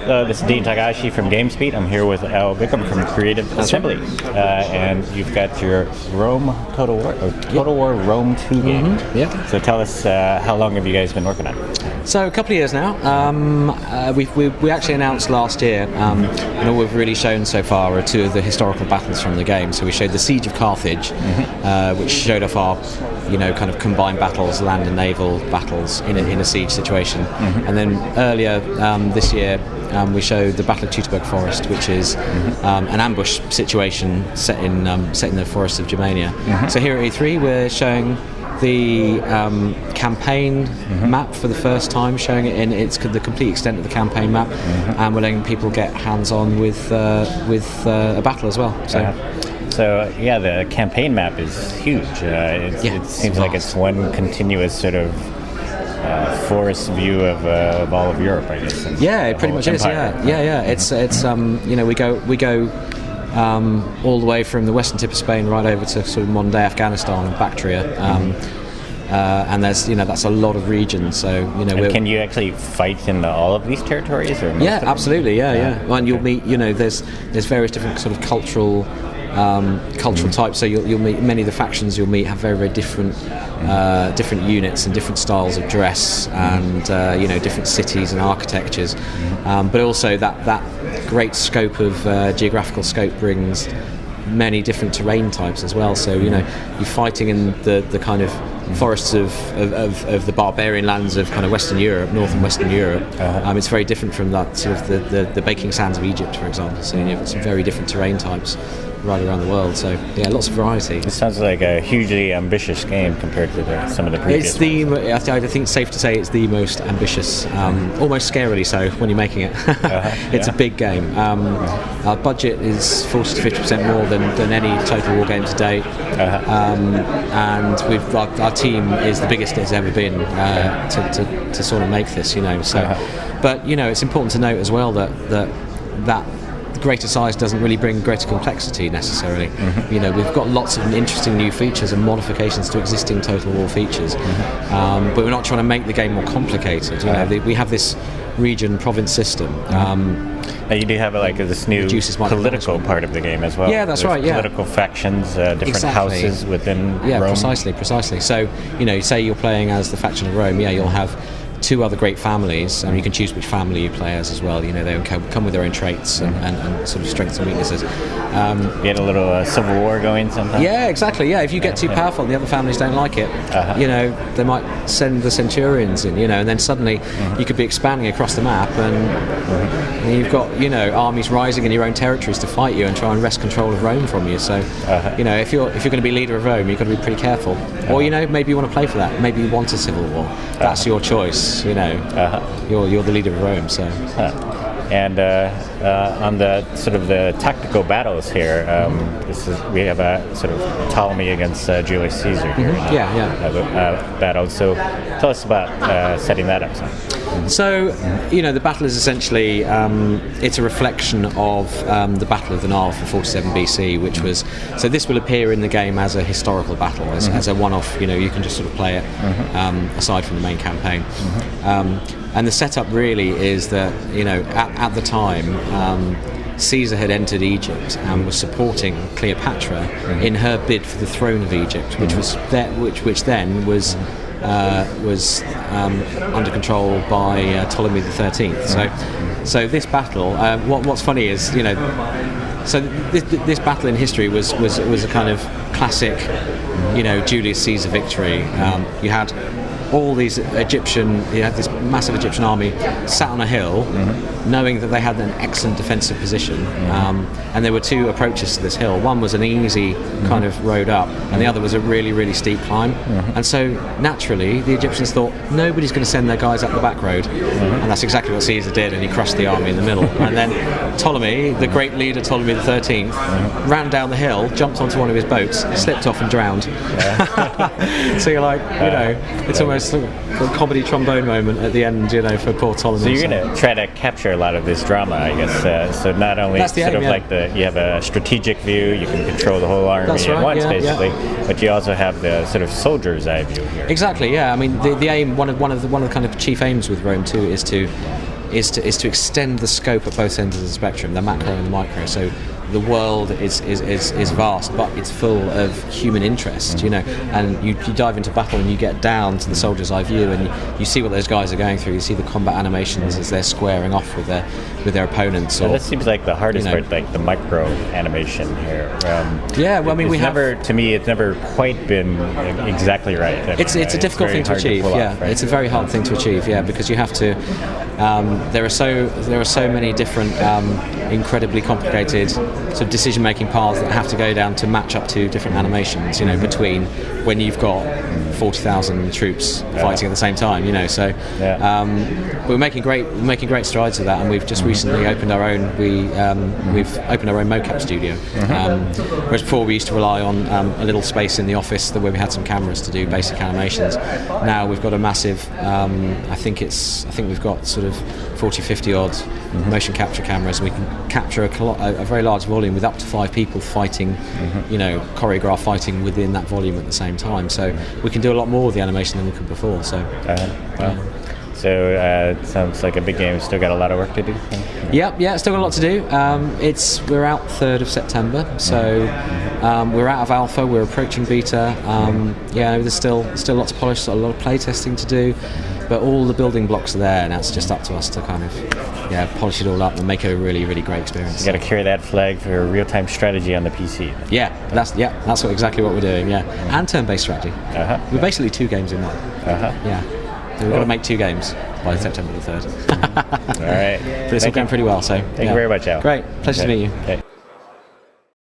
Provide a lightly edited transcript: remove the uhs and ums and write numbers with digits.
this is Dean Tagashi from GamesBeat. I'm here with Bickham from Creative Assembly, and you've got your Rome Total War Rome 2 game. Mm-hmm. Yeah. So tell us, how long have you guys been working on it? So a couple of years now. We actually announced last year, and all we've really shown so far are two of the historical battles from the game. So we showed the Siege of Carthage, which showed off our, kind of combined battles, land and naval battles in a siege situation. And then earlier this year, we showed the Battle of Teutoburg Forest, which is an ambush situation set in the forests of Germania. So here at E3, we're showing the campaign map for the first time, showing it in the complete extent of the campaign map, and we're letting people get hands-on with a battle as well. So yeah, the campaign map is huge. It seems like it's one continuous sort of forest view of all of Europe, I guess. Yeah, it pretty much empire. Is. Yeah. It's we go all the way from the western tip of Spain right over to sort of modern day Afghanistan and Bactria. And there's that's a lot of regions. So can you actually fight in all of these territories? Or yeah, absolutely. Yeah. And you'll meet. There's various different sort of cultural types. So you'll meet many of the factions. You'll meet have very, very different units and different styles of dress, and different cities and architectures. But also that great scope of geographical scope brings many different terrain types as well. So you're fighting in the kind of forests of the barbarian lands of kind of Western Europe, North and Western Europe. It's very different from that sort of the baking sands of Egypt, for example. So you've got some very different terrain types right around the world. So yeah, lots of variety. It sounds like a hugely ambitious game compared to some of the previous ones. I think it's safe to say it's the most ambitious, almost scarily so when you're making it. It's a big game. Our budget is 40 to 50% more than any Total War game to date, and our team is the biggest it's ever been to sort of make this. But it's important to note as well that greater size doesn't really bring greater complexity necessarily. We've got lots of interesting new features and modifications to existing Total War features, but we're not trying to make the game more complicated. We have this region province system. You do have this new political part of the game as well. Yeah, that's right. Yeah, political factions, different houses within Rome. Yeah, precisely. So say you're playing as the faction of Rome. Yeah, you'll have two other great families, and you can choose which family you play as well. They come with their own traits and sort of strengths and weaknesses. Get a little civil war going sometimes. Yeah, exactly. Yeah, if you get too powerful and the other families don't like it, they might send the centurions in. And then suddenly you could be expanding across the map, and you've got armies rising in your own territories to fight you and try and wrest control of Rome from you. So if you're going to be leader of Rome, you've got to be pretty careful. Or maybe you want to play for that. Maybe you want a civil war. That's your choice. You're the leader of Rome, so. And on the sort of the tactical battles here, we have a sort of Ptolemy against Julius Caesar here. Battle. So tell us about setting that up. So, the battle is essentially, it's a reflection of the Battle of the Nile from 47 BC, which was, so this will appear in the game as a historical battle, as a one-off, you can just sort of play it aside from the main campaign. And the setup really is that, at the time, Caesar had entered Egypt and was supporting Cleopatra in her bid for the throne of Egypt, which then was under control by Ptolemy the 13th. So this battle, what's funny is, so this battle in history was a kind of classic, Julius Caesar victory. You had all these you had this massive Egyptian army sat on a hill, knowing that they had an excellent defensive position, and there were two approaches to this hill. One was an easy kind of road up, and the other was a really, really steep climb. And so naturally the Egyptians thought nobody's going to send their guys up the back road, and that's exactly what Caesar did, and he crushed the army in the middle. And then Ptolemy, the great leader Ptolemy the 13th, ran down the hill, jumped onto one of his boats, slipped off and drowned. So you're like, it's almost a comedy trombone moment at the end, for poor Ptolemy. So you're going to try to capture a lot of this drama, I guess. So not only you have a strategic view, you can control the whole army at once, basically, but you also have the sort of soldier's eye view here. Exactly. Yeah. I mean, the aim, one of the kind of chief aims with Rome 2 is to is to extend the scope at both ends of the spectrum, the macro and the micro. So the world is vast, but it's full of human interest, you know. And you dive into battle and you get down to the soldier's eye view, and you see what those guys are going through. You see the combat animations as they're squaring off with their opponents. That seems like the hardest part, like the micro animation here. Well, I mean, to me, it's never quite been exactly right. It's a difficult thing to achieve. It's a very hard thing to achieve. Because you have to. There are so many different, incredibly complicated sort of decision-making paths that have to go down to match up to different animations. You know, between when you've got 40,000 troops fighting at the same time. You know, so we're making great strides with that, and we've just recently opened our own. We've opened our own mocap studio. Whereas before we used to rely on a little space in the office where we had some cameras to do basic animations. Now we've got a massive. I think we've got sort of 40, 50 odd motion capture cameras, and we can capture a very large volume with up to 5 people fighting, you know, choreographed fighting within that volume at the same time. So we can do a lot more with the animation than we could before. So. So it sounds like a big game. Still got a lot of work to do. Yeah, still got a lot to do. We're out 3rd of September, so we're out of alpha. We're approaching beta. There's still lots of polish, a lot of play testing to do, but all the building blocks are there. Now it's just up to us to kind of polish it all up and make it a really, really great experience. You got to carry that flag for real-time strategy on the PC. That's exactly what we're doing. And turn-based strategy. We're basically 2 games in one. We've got to make 2 games by September the 3rd. All right. But it's all going pretty well, so. Thank you very much, Al. Great. Pleasure to meet you. Okay.